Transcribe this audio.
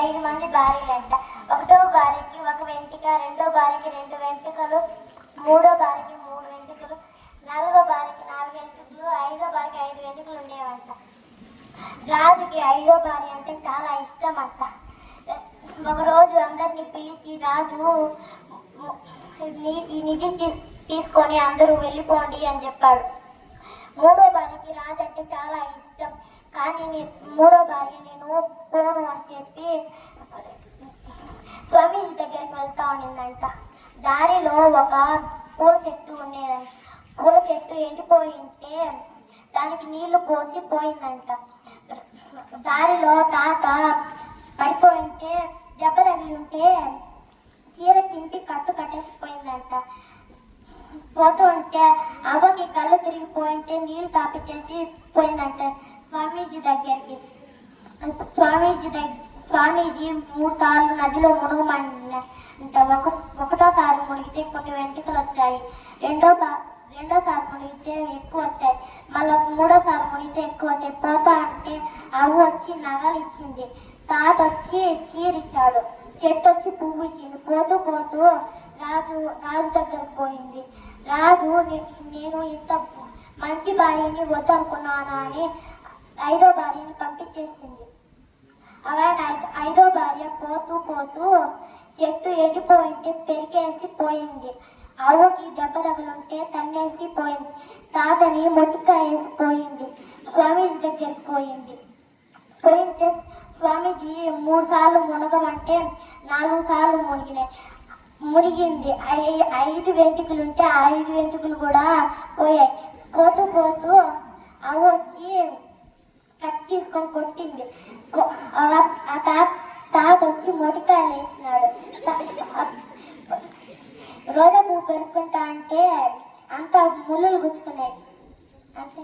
5 మంది భార్యలంట. ఒకటో భార్యకి ఒక వెంట్రుక, రెండో భార్యకి 2 వెంట్రుకలు, మూడో భార్యకి 3 వెంట్రుకలు, నాలుగో భార్యకి 4 వెంట్రుకలు, ఐదో భార్యకి 5 వెంట్రుకలు ఉండేవంట. రాజుకి 5వ భార్య అంటే చాలా ఇష్టం అంట. ఒకరోజు అందరినీ పిలిచి రాజు ఈ నిధి తీసుకొని అందరూ వెళ్ళిపోండి అని చెప్పాడు. మూడో భార్యకి రాజు అంటే చాలా ఇష్టం, కానీ మూడో భార్య నేను పోను అని చెప్పి స్వామీజీ దగ్గరికి వెళ్తా ఉండిందంట. దారిలో ఒక పూల చెట్టు ఉండేదంట. పూల చెట్టు ఎండిపోయి ఉంటే దానికి నీళ్లు పోసి పోయిందంట. దారిలో తాత పడిపోయింటే దెబ్బ తగిలి ఉంటే చీర చింపి కట్టు కట్టేసిపోయిందంట. పోతూ ఉంటే అవ్వకి కళ్ళు తిరిగిపోయింటే నీళ్లు తాపిచేసి పోయిందంట స్వామీజీ దగ్గరికి. స్వామీజీ 3 సార్లు నదిలో మునుగమంట. ఒకటోసారి మునిగితే కొన్ని వెంట్రుకలు వచ్చాయి, రెండోసారి మునిగితే ఎక్కువ వచ్చాయి, మళ్ళీ మూడోసారి మునిగితే ఎక్కువ వచ్చాయి. పోతా అంటే అవ్వ వచ్చి నగలు ఇచ్చింది, తాత వచ్చి చీరిచ్చాడు, చెట్టు వచ్చి పువ్వు ఇచ్చింది. పోతూ పోతూ రాజు దగ్గరకు పోయింది. రాజు నేను ఇంత మంచి భార్యని వద్దనుకున్నానా అని 5వ భార్యని పంపించేసింది. అలాగే 5వ భార్య పోతూ పోతూ చెట్టు ఎండిపోయింటే పెరికేసి పోయింది. అవ్వకి దెబ్బ తగులుంటే తన్నేసి పోయింది. తాతని మొట్టికాయ వేసి పోయింది. స్వామీజీ దగ్గరికి పోయింది. పోయింటే స్వామీజీ 3 సార్లు మునగమంటే 4 సార్లు మునిగింది. 5 వెంట్రుకలుంటే 5 వెంట్రుకలు కూడా పోయాయి. పోతూ పోతూ అవ్వ వచ్చి కత్తి తీసుకొని కొట్టింది. తాత వచ్చి మొటికాయలు వేసినాడు. రోజా పువ్వు పెరుక్కుంటా అంటే అంత ముళ్ళు గుచ్చుకున్నాయి. అంతే.